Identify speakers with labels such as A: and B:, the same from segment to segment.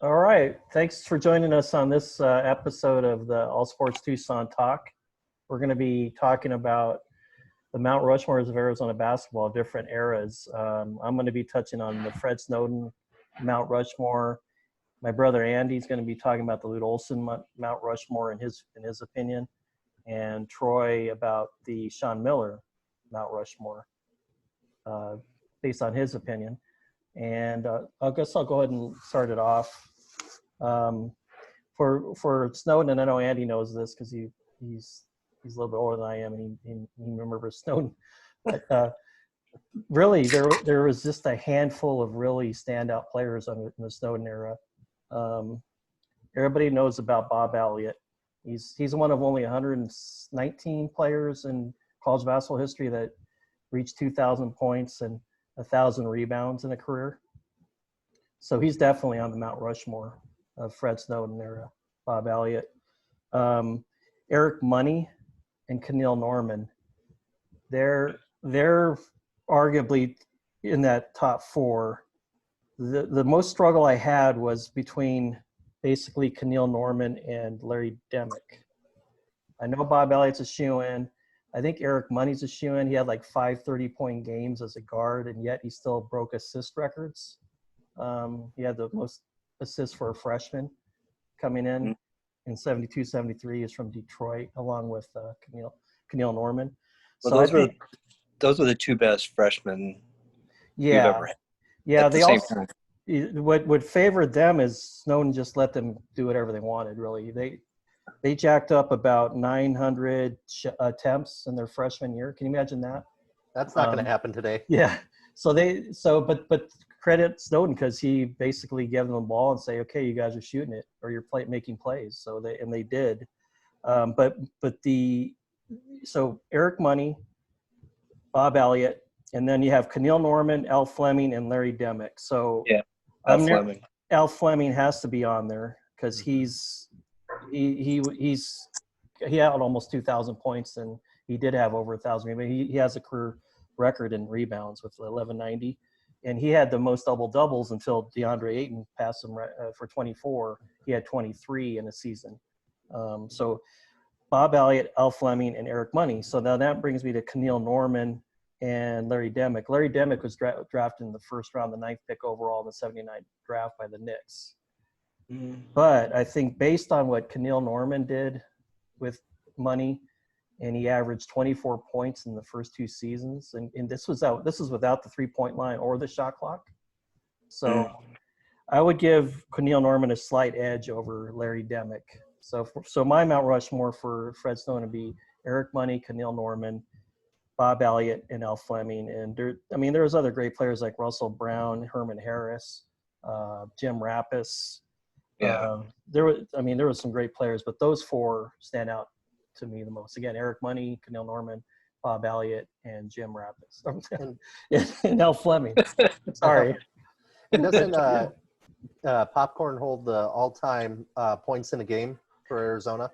A: All right. Thanks for joining us on this episode of the All Sports Tucson Talk. We're going to be talking about the Mount Rushmores of Arizona basketball, different eras. I'm going to be touching on the Fred Snowden Mount Rushmore. My brother Andy's going to be talking about the Lute Olson Mount Rushmore in his opinion, and Troy about the Shawn Miller Mount Rushmore, based on his opinion. And I guess I'll go ahead and start it off. For Snowden, and I know Andy knows this because he's a little bit older than I am, and he remembers Snowden. But really, there was just a handful of really standout players in the Snowden era. Everybody knows about Bob Elliott. He's one of only 119 players in college basketball history that reached 2,000 points and 1,000 rebounds in a career. So he's definitely on the Mount Rushmore of Fred Snowden era. Bob Elliott, Eric Money, and Keneal Norman. They're arguably in that top four. The most struggle I had was between basically Keneal Norman and Larry Demick. I know Bob Elliott's a shoe-in. I think Eric Money's a shoe-in. He had like 5 30-point games as a guard, and yet he still broke assist records. He had the most assists for a freshman coming in 72, 73. He's from Detroit, along with Keneal Norman.
B: Well, so those were the two best freshmen you've ever had.
A: Yeah, they also what favored them is Snowden just let them do whatever they wanted. Really, they jacked up about 900 attempts in their freshman year. Can you imagine that?
C: That's not going to happen today.
A: Yeah. But credit Snowden because he basically gave them the ball and say, okay, you guys are shooting it or you're making plays. So they did. So Eric Money, Bob Elliott, and then you have Keneal Norman, Al Fleming, and Larry Demick. So
B: yeah,
A: Al Fleming has to be on there because he had almost 2,000 points, and he did have over 1,000 rebounds. He has a career record in rebounds with 1190, and he had the most double doubles until DeAndre Ayton passed him for 24. He had 23 in a season. So Bob Elliott, Al Fleming, and Eric Money. So now that brings me to Keneal Norman and Larry Demick. Larry Demick was drafted in the first round, the 9th pick overall in the 79 draft by the Knicks. Mm-hmm. But I think based on what Keneal Norman did with Money, and he averaged 24 points in the first 2 seasons, and this was without the 3-point line or the shot clock. So I would give Keneal Norman a slight edge over Larry Demick. So my Mount Rushmore for Fred Snowden would be Eric Money, Keneal Norman, Bob Elliott, and Al Fleming. And there was other great players like Russell Brown, Herman Harris, Jim Rappas.
B: Yeah.
A: There was some great players, but those 4 stand out to me the most. Again, Eric Money, Keneal Norman, Bob Elliott, and Jim Rappas. And Al Fleming. Sorry.
C: Doesn't Popcorn hold the all-time points in a game for Arizona?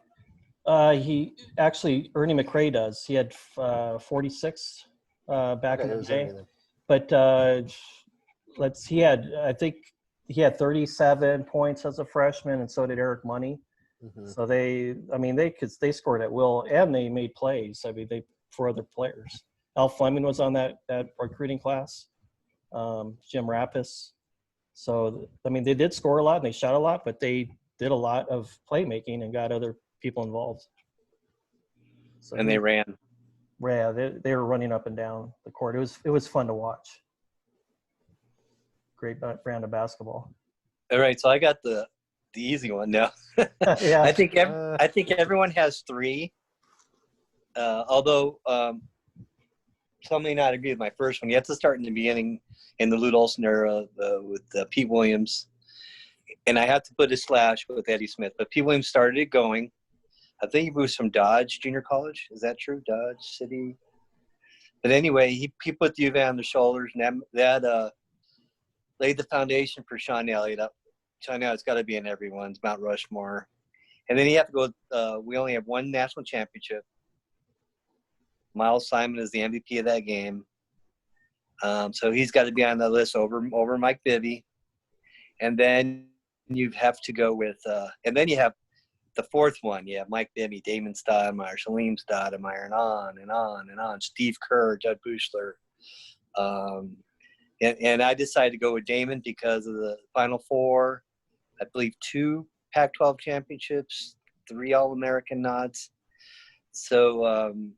A: He actually, Ernie McRae does. He had 46 back in the day. But I think he had 37 points as a freshman, and so did Eric Money. Mm-hmm. So they scored at will, and they made plays. For other players. Al Fleming was on that recruiting class. Jim Rappas. So they did score a lot and they shot a lot, but they did a lot of playmaking and got other people involved. So
B: and they ran.
A: Yeah, they were running up and down the court. It was fun to watch. Great brand of basketball.
B: All right, so I got the easy one now.
A: Yeah.
B: I think everyone has 3. Although some may not agree with my first one. You have to start in the beginning in the Lute Olson era with Pete Williams. And I have to put a slash with Eddie Smith. But Pete Williams started it going. I think he was from Dodge Junior College. Is that true? Dodge City? But anyway, he put the UVA on the shoulders, and that laid the foundation for Shawn Elliott up. Shawn Elliott's got to be in everyone's Mount Rushmore. And then you have to go we only have 1 national championship. Miles Simon is the MVP of that game. So he's got to be on the list over Mike Bibby. And then you have to go with, and then you have the fourth one. You have Mike Bibby, Damon Stoudamire, Shawn Stoudamire, and on and on and on. Steve Kerr, Judd Buechler. And I decided to go with Damon because of the Final Four, I believe 2 Pac-12 championships, 3 All-American nods. So I'm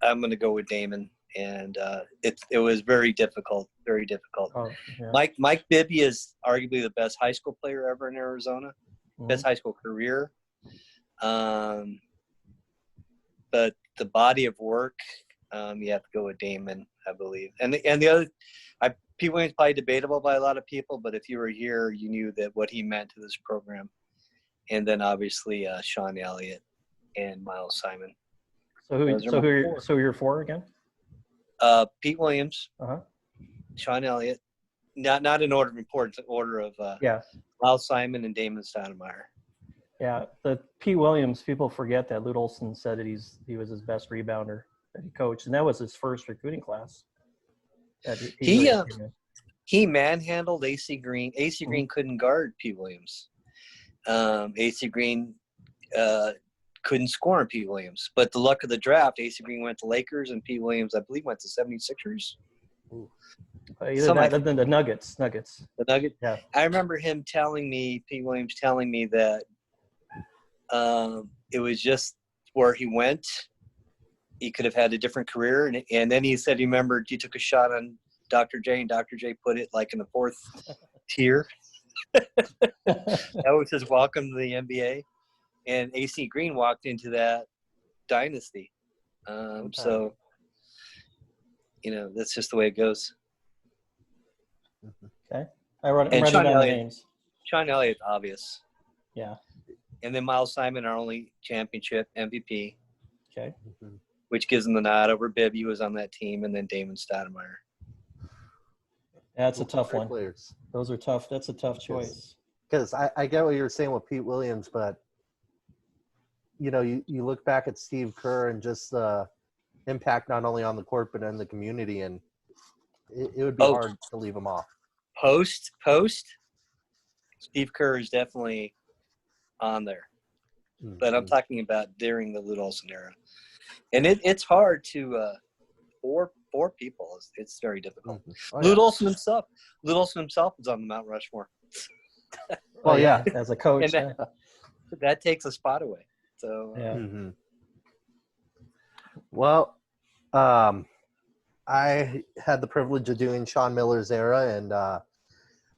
B: going to go with Damon. And it was very difficult, very difficult.
A: Oh, yeah.
B: Mike Bibby is arguably the best high school player ever in Arizona, best high school career. But the body of work, you have to go with Damon, I believe. And the other, Pete Williams probably debatable by a lot of people, but if you were here, you knew that what he meant to this program. And then obviously Shawn Elliott and Miles Simon.
A: So who are your 4 again?
B: Pete Williams, Shawn Elliott, not in order of importance, order of Miles Simon and Damon Stoudamire.
A: Yeah, the Pete Williams, people forget that Lute Olson said that he was his best rebounder that he coached, and that was his first recruiting class.
B: He manhandled AC Green. AC Green couldn't guard Pete Williams. AC Green couldn't score on Pete Williams. But the luck of the draft, AC Green went to Lakers, and Pete Williams, I believe, went to 76ers.
A: Either that or the Nuggets.
B: The Nuggets?
A: Yeah.
B: I remember Pete Williams telling me that it was just where he went. He could have had a different career. And then he said he remembered he took a shot on Dr. J, and Dr. J put it like in the 4th tier. That was his welcome to the NBA. And AC Green walked into that dynasty. So, that's just the way it goes.
A: Okay. I'm writing
B: Shawn
A: down the
B: Elliott.
A: names.
B: Shawn Elliott, obvious.
A: Yeah.
B: And then Miles Simon, our only championship MVP.
A: Okay.
B: Which gives him the nod over Bibby, who was on that team, and then Damon Stoudamire.
A: That's a tough one.
C: Players.
A: Those are tough. That's a tough choice.
C: Because I get what you're saying with Pete Williams, but you look back at Steve Kerr and just the impact not only on the court but in the community, and it would be hard to leave him off.
B: Post, Steve Kerr is definitely on there, but I'm talking about during the Lute Olson era, and it's hard to for people. It's very difficult. Lute Olson himself is on the Mount Rushmore.
A: Well, yeah, as a coach,
B: and that takes a spot away. So
C: Well, I had the privilege of doing Shawn Miller's era, and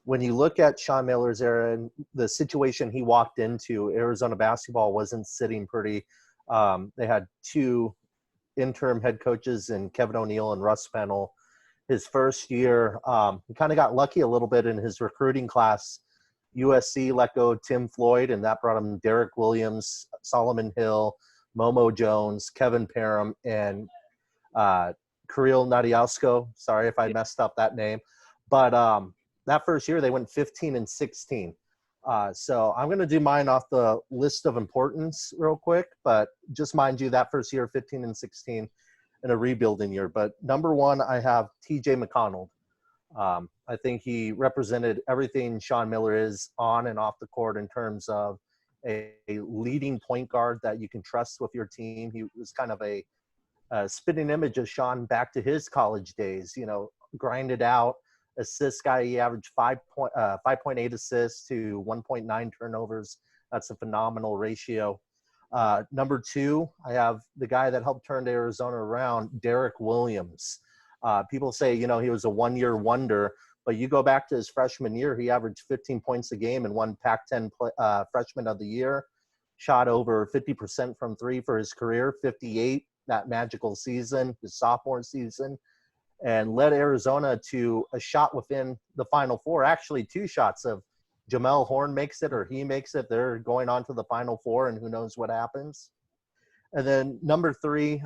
C: when you look at Shawn Miller's era and the situation he walked into, Arizona basketball wasn't sitting pretty. They had 2 interim head coaches in Kevin O'Neill and Russ Fennell. His first year, he kind of got lucky a little bit in his recruiting class. USC let go Tim Floyd, and that brought him Derek Williams, Solomon Hill, Momo Jones, Kevin Parham, and Kirill Nadiausko. Sorry if I messed up that name. But that first year, they went 15-16. So I'm going to do mine off the list of importance real quick. But just mind you, that first year, 15-16, in a rebuilding year. But number 1, I have T.J. Mcconnell. I think he represented everything Shawn Miller is on and off the court in terms of a leading point guard that you can trust with your team. He was kind of a spitting image of Shawn back to his college days, grinded out, assist guy. He averaged 5.8 assists to 1.9 turnovers. That's a phenomenal ratio. Number 2, I have the guy that helped turn Arizona around, Derek Williams. People say, he was a one-year wonder, but you go back to his freshman year, he averaged 15 points a game and won Pac-10 Freshman of the Year, shot over 50% from 3 for his career, 58 that magical season, his sophomore season, and led Arizona to a shot within the Final Four, actually 2 shots of Jamel Horn makes it or he makes it. They're going on to the Final Four, and who knows what happens. And then number 3,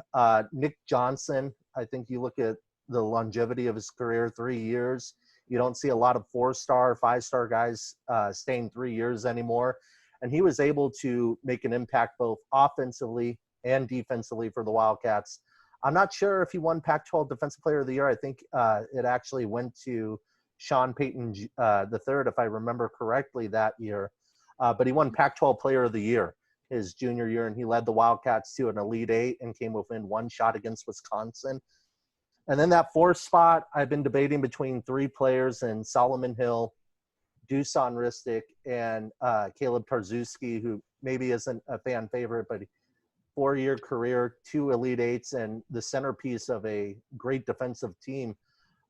C: Nick Johnson. I think you look at the longevity of his career, 3 years. You don't see a lot of 4-star, 5-star guys staying 3 years anymore. And he was able to make an impact both offensively and defensively for the Wildcats. I'm not sure if he won Pac-12 Defensive Player of the Year. I think it actually went to Sean Payton the third, if I remember correctly, that year. But he won Pac-12 Player of the Year his junior year, and he led the Wildcats to an Elite Eight and came within one shot against Wisconsin. And then that fourth spot, I've been debating between three players, and Solomon Hill, Dusan Ristic, and Caleb Tarczewski, who maybe isn't a fan favorite, but 4-year career, 2 Elite Eights, and the centerpiece of a great defensive team.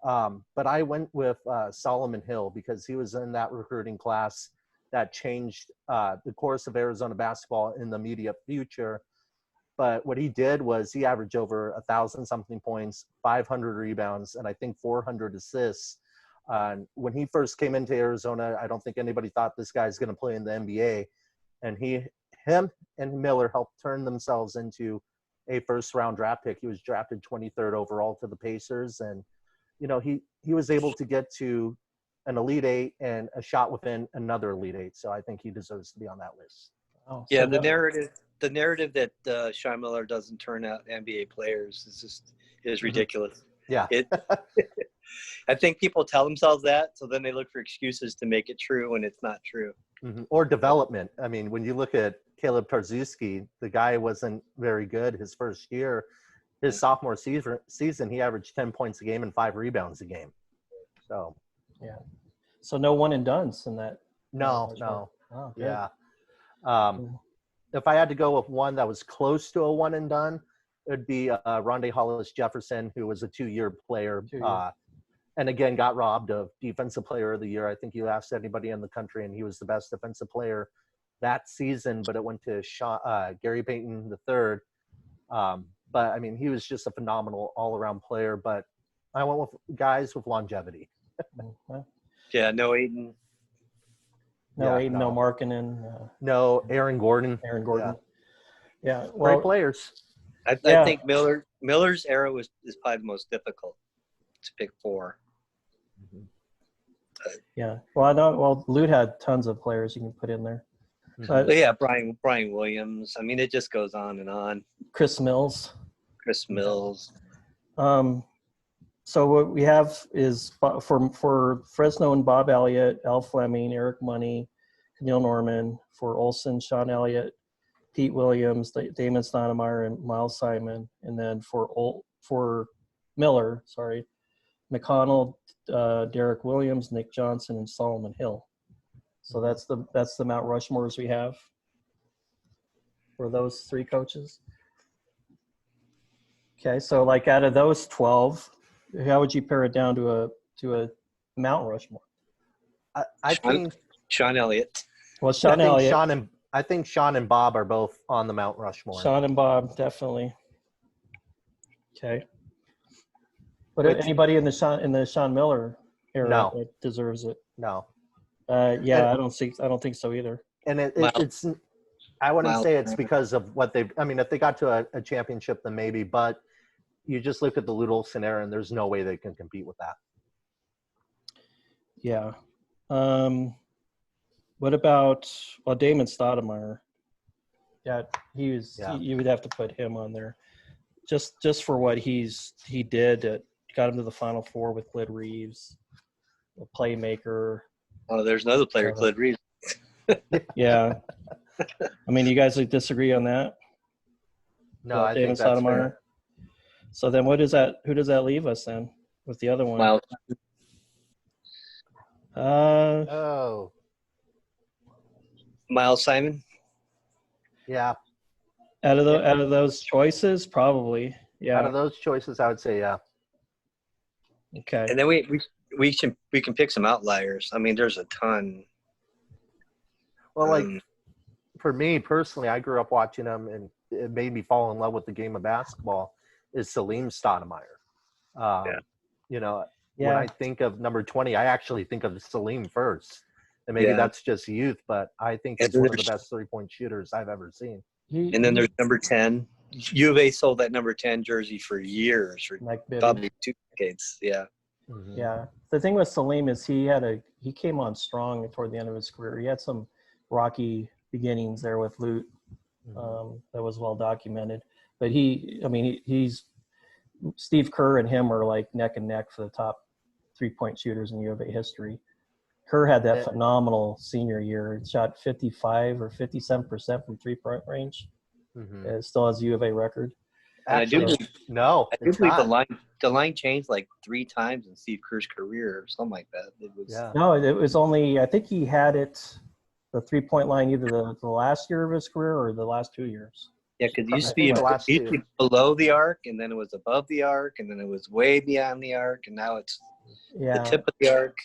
C: But I went with Solomon Hill because he was in that recruiting class that changed the course of Arizona basketball in the immediate future. But what he did was he averaged over 1,000-something points, 500 rebounds, and I think 400 assists. When he first came into Arizona, I don't think anybody thought this guy's going to play in the NBA. And him and Miller helped turn themselves into a first-round draft pick. He was drafted 23rd overall to the Pacers. And, you know, he was able to get to an Elite Eight and a shot within another Elite Eight. So I think he deserves to be on that list.
A: Oh,
B: Yeah,
A: so
B: the narrative that Shawn Miller doesn't turn out NBA players is ridiculous.
C: Yeah.
B: I think people tell themselves that, so then they look for excuses to make it true when it's not true.
C: Mm-hmm. Or development. I mean, when you look at Caleb Tarczewski, the guy wasn't very good his first year. His sophomore season, he averaged 10 points a game and 5 rebounds a game. So,
A: yeah. So no one and dones in that.
C: no.
A: Oh, good.
C: Yeah. If I had to go with one that was close to a one and done, it would be Rondé Hollis Jefferson, who was a 2-year player.
A: 2 years.
C: And again, got robbed of Defensive Player of the Year. I think you asked anybody in the country, and he was the best defensive player that season, but it went to Gary Payton III. But, I mean, he was just a phenomenal all-around player. But I went with guys with longevity.
B: Yeah, no Aiden.
A: No
C: Yeah,
A: Aiden, no Markkanen.
C: No, Aaron Gordon.
A: Aaron Gordon. Yeah.
C: Great
A: Well,
C: players.
B: I
A: Yeah.
B: think Miller's era is probably the most difficult to pick for.
A: yeah. Well, I know. Well, Lute had tons of players you can put in there.
C: Mhm.
B: But yeah, Brian Williams. I mean, it just goes on and on.
A: Chris Mills.
B: Chris Mills.
A: So what we have is for Fresno and Bob Elliott, Al Fleming, Eric Money, Neil Norman. For Olson, Sean Elliott, Pete Williams, Damon Stoudamire, and Miles Simon. And then for Miller, Mcconnell, Derek Williams, Nick Johnson, and Solomon Hill. So that's the Mount Rushmores we have for those 3 coaches. Okay, so like out of those 12, how would you pare it down to a Mount Rushmore?
C: I think
B: Sean Elliott.
A: Well, Sean Elliott.
C: I think Sean and Bob are both on the Mount Rushmore.
A: Sean and Bob, definitely. Okay. But anybody in the Shawn Miller era that deserves it?
C: No.
A: Yeah, I don't think so either.
C: And it's I wouldn't say it's because of what they've – I mean, if they got to a championship, then maybe. But you just look at the Lute Olson era, and there's no way they can compete with that.
A: Yeah. What about Damon Stoudamire? Yeah, you would have to put him on there, just for what he did. Got him to the Final Four with Glid Reeves, a playmaker.
B: Oh, there's another player, Glid Reeves.
A: Yeah. I mean, you guys disagree on that?
C: No, I
A: Damon
C: think that's
A: Stoudamire.
C: fair.
A: So then, who does that leave us then with the other one?
B: Miles Simon.
C: Yeah.
A: Out of those choices, probably. Yeah.
C: Out of those choices, I would say yeah.
A: Okay.
B: And then we can pick some outliers. I mean, there's a ton.
C: Well, for me personally, I grew up watching him, and it made me fall in love with the game of basketball. Is Salim Stoudamire? You know, when I think of number 20, I actually think of Salim first, and maybe that's just youth, but I think he's one of the best 3-point shooters I've ever seen.
B: And then there's number 10. U of A sold that number 10 jersey for years, for probably 2 decades. Yeah.
C: Mm-hmm.
A: Yeah. The thing with Salim is he came on strong toward the end of his career. He had some rocky beginnings there with Lute. That was well documented. But he's Steve Kerr and him are like neck and neck for the top 3-point shooters in U of A history. Kerr had that phenomenal senior year. He shot 55 or 57% from 3-point range.
C: Mm-hmm.
A: It still has U of A record.
B: And
C: Actually,
B: I do
C: it's
B: believe
C: not.
B: the line changed like 3 times in Steve Kerr's career or something like that. It was
A: No, it was only, I think he had it, the 3-point line, either the last year of his career or the last 2 years.
B: yeah, because it
C: I
B: used to
C: think the last
B: be below the arc, and then it was above the arc, and then it was way beyond the arc, and now it's the tip of the arc.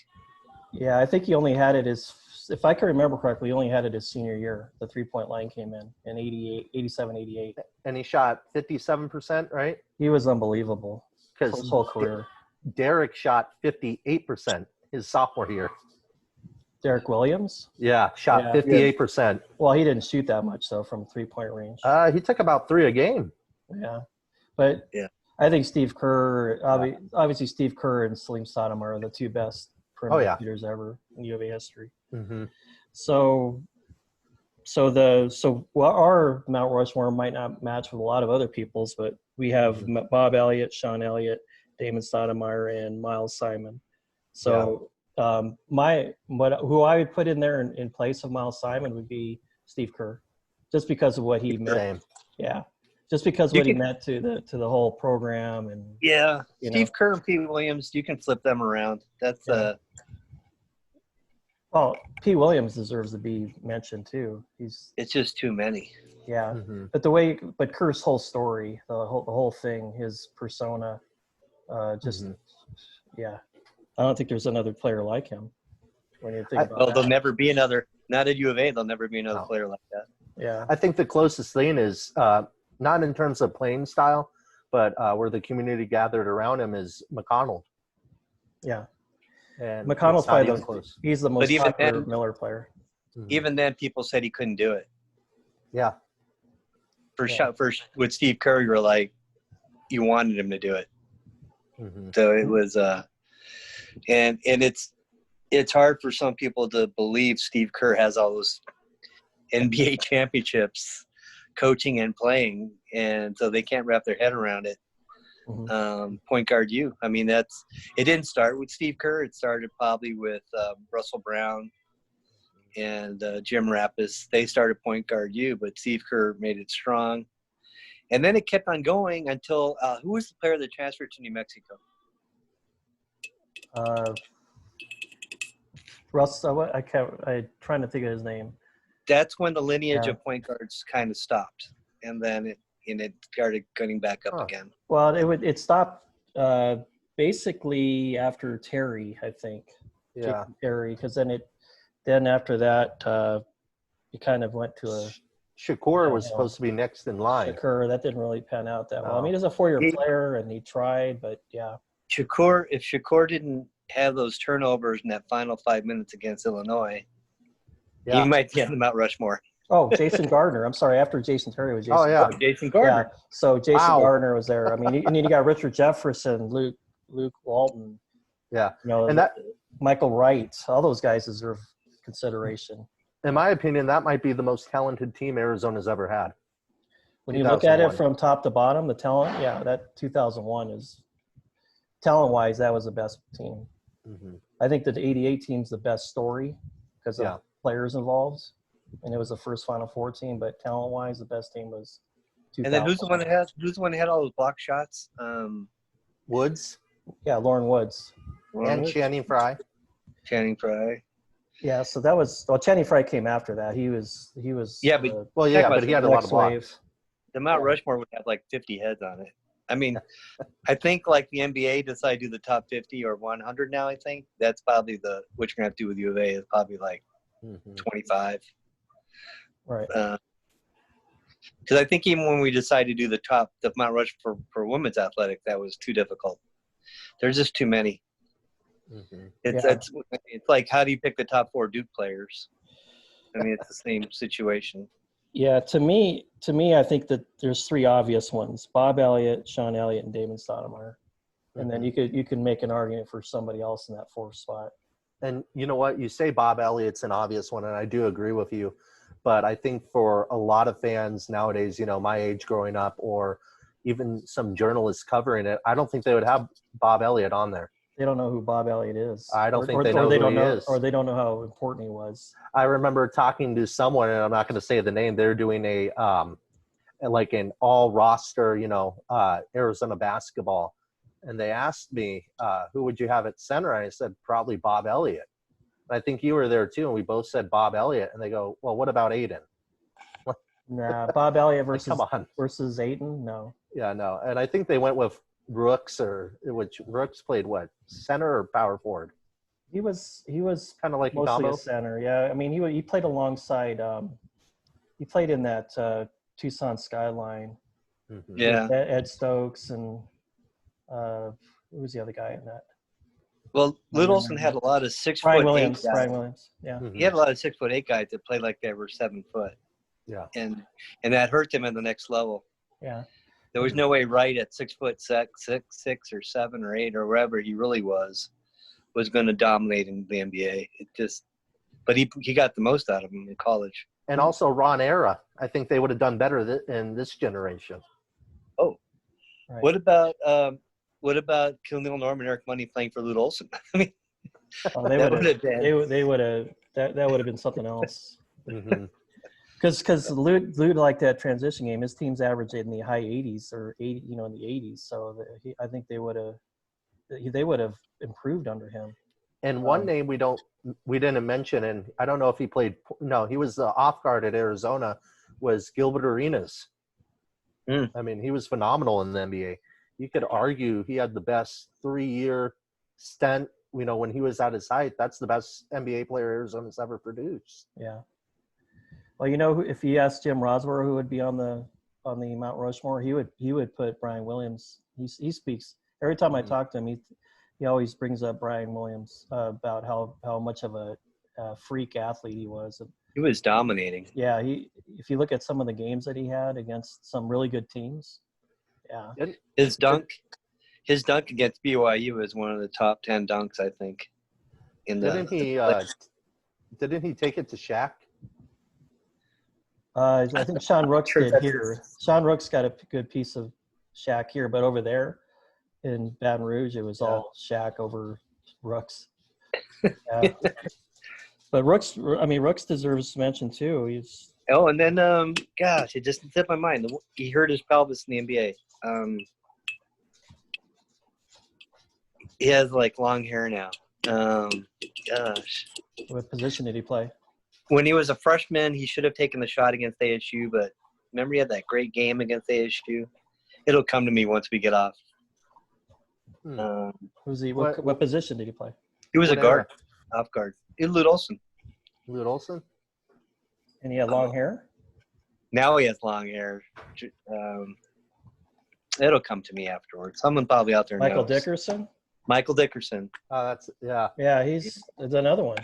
A: Yeah, I think he only had it if I can remember correctly, he only had it his senior year. The 3-point line came in 87, 88.
C: And he shot 57%, right?
A: He was unbelievable
C: Because
A: his whole career.
C: Derek shot 58% his sophomore year.
A: Derek Williams?
C: Yeah, shot 58%.
A: Well, he didn't shoot that much, though, from 3-point range.
C: He took about 3 a game.
A: Yeah. But I think Steve Kerr, obviously Steve Kerr and Salim Stoudamire are the 2 best perimeter shooters ever in U of A history.
C: Mm-hmm.
A: So our Mount Rushmore might not match with a lot of other people's, but we have Bob Elliott, Sean Elliott, Damon Stoudamire, and Miles Simon. So who I would put in there in place of Miles Simon would be Steve Kerr, just because of what he meant.
C: Same.
A: Yeah, just because what he meant to the whole program and
B: Steve Kerr and Pete Williams, you can flip them around. That's
A: Well, P. Williams deserves to be mentioned too.
B: It's just too many.
A: Yeah,
C: Mm-hmm.
A: but Kerr's whole story, the whole thing, his persona, I don't think there's another player like him. When you think about
B: there'll never be another. Not at U of A, there'll never be another player like that.
A: Yeah,
C: I think the closest thing is not in terms of playing style, but where the community gathered around him is McConnell.
A: Yeah.
C: And
A: McConnell's probably
C: close.
A: He's the most popular Miller player.
C: Mm-hmm.
B: Even then, people said he couldn't do it.
C: Yeah.
B: First with Steve Kerr, you were like, you wanted him to do it.
C: Mm-hmm.
B: So it was, and it's hard for some people to believe Steve Kerr has all those NBA championships, coaching and playing, and so they can't wrap their head around it. Mm-hmm. Point guard U. I mean, it didn't start with Steve Kerr. It started probably with Russell Brown and Jim Rappas. They started point guard U, but Steve Kerr made it strong. And then it kept on going until who was the player that transferred to New Mexico?
A: Russ, I'm trying to think of his name.
B: That's when the lineage of point guards kind of stopped, and then it started getting back up again.
A: Well, it stopped basically after Terry, I think.
C: Yeah.
A: Terry, because then after that, it kind of went to a.
C: Shakur was supposed to be next in line.
A: Shakur, that didn't really pan out that well. I mean, he's a 4-year player, and he tried, but yeah.
B: If Shakur didn't have those turnovers in that final 5 minutes against Illinois, he might be on the Mount Rushmore.
A: Oh, Jason Gardner. I'm sorry. After Jason Terry was Jason.
C: Oh, yeah.
A: Gardner.
B: Jason Gardner.
A: Yeah. So Jason Gardner was there. I mean, and then you got Richard Jefferson, Luke Walton.
C: Yeah.
A: And Michael Wright. All those guys deserve consideration.
C: In my opinion, that might be the most talented team Arizona's ever had.
A: When you look at it from top to bottom, the talent, that 2001 is talent-wise, that was the best team.
C: Mm-hmm.
A: I think that the 88 team's the best story because of players involved, and it was the first Final Four team. But talent-wise, the best team was 2000.
B: And then who's the one that had all those block shots?
C: Woods.
A: Yeah, Lauren Woods.
C: And Channing Frye.
B: Channing Frye.
A: Yeah, so that was Channing Frye came after that. He was.
B: Yeah, but
C: but he had a lot of blocks.
B: The Mount Rushmore would have like 50 heads on it. I mean, I think like the NBA decided to do the top 50 or 100 now. I think that's probably what you're gonna have to do with U of A is probably like 25.
A: Right.
B: Because I think even when we decided to do the Mount Rushmore for women's athletics, that was too difficult. There's just too many. Mm-hmm. It's like, how do you pick the top 4 Duke players? I mean, it's the same situation.
A: Yeah, to me, I think that there's 3 obvious ones: Bob Elliott, Sean Elliott, and Damon Stoudamire. And then you can make an argument for somebody else in that 4th spot.
C: And you know what? You say Bob Elliott's an obvious one, and I do agree with you. But I think for a lot of fans nowadays, my age growing up, or even some journalists covering it, I don't think they would have Bob Elliott on there.
A: They don't know who Bob Elliott is.
C: I don't think they know who he is.
A: Or they don't know how important he was.
C: I remember talking to someone, and I'm not going to say the name. They're doing a like an all roster, Arizona basketball, and they asked me who would you have at center, and I said probably Bob Elliott. And I think you were there too, and we both said Bob Elliott, and they go, well, what about Aiden?
A: Nah, Bob Elliott versus
C: come on.
A: versus Ayton, no.
C: Yeah, no, and I think they went with Rooks, which Rooks played what, center or power forward?
A: He was
C: Kind of like a
A: mostly
C: combo.
A: a center. Yeah, I mean he played alongside. He played in that Tucson Skyline.
C: Mhm.
B: Yeah.
A: with Ed Stokes and who was the other guy in that?
B: Well, Lute Olson had a lot of 6'8"
A: Brian Williams.
B: guys.
A: Brian Williams. Yeah.
C: Mhm.
B: He had a lot of 6'8" guys that played like they were 7 foot,
C: Yeah.
B: and that hurt him in the next level.
A: Yeah.
B: There was no way Wright at 6'6" or 7 or 8 or wherever he really was going to dominate in the NBA. But he got the most out of him in college.
C: And also Ron Era. I think they would have done better in this generation.
B: Oh,
A: Right.
B: what about Khalil Norman, Eric Money playing for Lute Olson? I mean,
A: Oh, they
B: that
A: would
B: would have been.
A: they would have that would have been something else.
C: Mm-hmm.
A: Because Lute like that transition game, his teams averaged in the high 80s or 80, in the 80s. So I think they would have improved under him.
C: And one name we didn't mention, and I don't know if he played. No, he was the off guard at Arizona. Was Gilbert Arenas?
B: Mm.
C: I mean, he was phenomenal in the NBA. You could argue he had the best 3-year stint. When he was at his height, that's the best NBA player Arizona's ever produced.
A: Yeah. Well, if you asked Jim Roswell who would be on the Mount Rushmore, he would put Brian Williams. He speaks every time I talk to him. He always brings up Brian Williams about how much of a freak athlete he was.
B: He was dominating.
A: Yeah, if you look at some of the games that he had against some really good teams, yeah.
B: His dunk against BYU is one of the top 10 dunks, I think.
C: Didn't he take it to Shaq?
A: I think Sean Rooks did here. Sean Rooks got a good piece of Shaq here, but over there in Baton Rouge, it was all Shaq over Rooks. Yeah. But Rooks deserves mention too. He's
B: and then gosh, it just slipped my mind. He hurt his pelvis in the NBA. He has like long hair now. Gosh.
A: What position did he play?
B: When he was a freshman, he should have taken the shot against ASU, but remember he had that great game against ASU? It'll come to me once we get off.
A: Who's he? What position did he play?
B: He was a guard, off guard. Lute Olson.
C: Lute Olson?
A: And he had long hair?
B: Now he has long hair. It'll come to me afterwards. Someone probably out there
A: Michael
B: knows.
A: Dickerson?
B: Michael Dickerson.
C: Yeah.
A: Yeah, it's another one.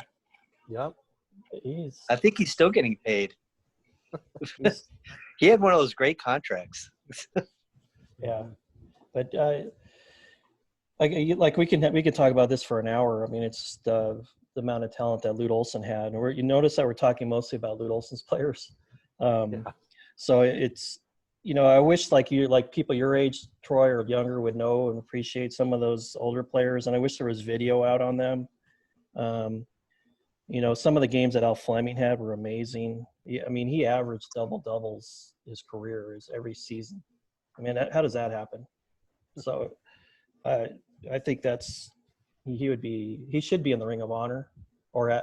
C: Yep.
B: I think he's still getting paid. He had one of those great contracts.
A: Yeah, but we can talk about this for an hour. I mean, it's the amount of talent that Lute Olson had, and you notice that we're talking mostly about Lute Olson's players. So it's I wish like people your age, Troy, or younger would know and appreciate some of those older players, and I wish there was video out on them. Some of the games that Al Fleming had were amazing. He averaged double-doubles his career every season. I mean, how does that happen? So I think he should be in the Ring of Honor, or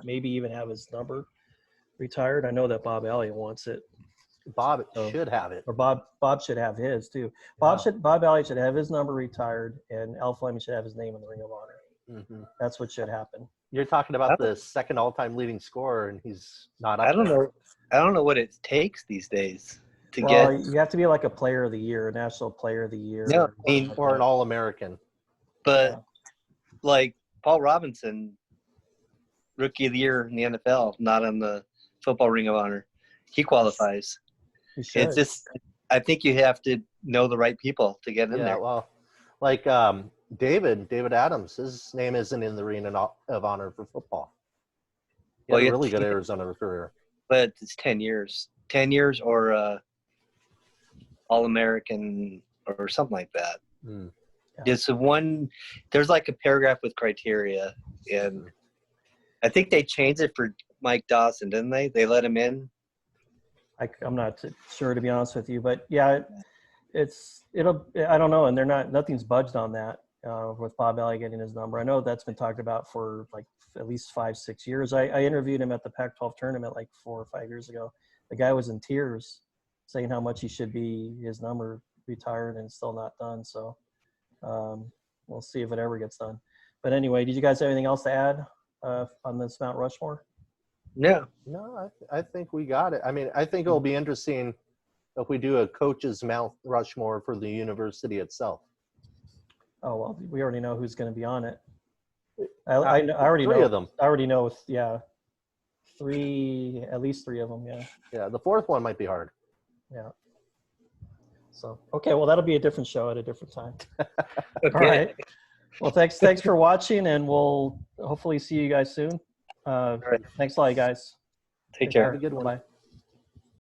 A: maybe even have his number retired. I know that Bob Elliott wants it.
C: Bob should have it.
A: Or Bob should have his too. Bob Elliott should have his number retired, and Al Fleming should have his name in the Ring of Honor.
C: Mm-hmm.
A: That's what should happen.
C: You're talking about the second all-time leading scorer, and he's not up
B: I don't
C: there.
B: know. I don't know what it takes these days to
A: Well, you have to be like a player of the year, a national player of the year.
B: No,
C: or an All-American.
B: But like Paul Robinson, Rookie of the Year in the NFL, not on the Football Ring of Honor. He qualifies. It's just, I think you have to know the right people to get in there.
C: Well, like David Adams, his name isn't in the Ring of Honor for football. He had a really good Arizona career.
B: But it's 10 years. 10 years or All-American or something like that. There's there's like a paragraph with criteria, and I think they changed it for Mike Dawson, didn't they? They let him in.
A: I'm not sure, to be honest with you, but yeah, I don't know. And nothing's budged on that with Bob Elliott getting his number. I know that's been talked about for like at least 5-6 years. I interviewed him at the Pac-12 tournament like 4 or 5 years ago. The guy was in tears saying how much he should be his number retired, and it's still not done. So we'll see if it ever gets done. But anyway, did you guys have anything else to add on this Mount Rushmore?
B: No.
C: No, I think we got it. I mean, I think it'll be interesting if we do a coach's Mount Rushmore for the university itself.
A: Oh, well, we already know who's going to be on it. I already
C: three
A: know
C: of them.
A: I already know. Yeah, at least three of them. Yeah.
C: Yeah, the fourth one might be hard.
A: Yeah. So, okay, well, that'll be a different show at a different time.
B: Okay.
A: All right. Well, thanks for watching, and we'll hopefully see you guys soon.
B: right.
A: Thanks a lot, you guys.
B: Take care.
C: Have a good one.
A: Bye.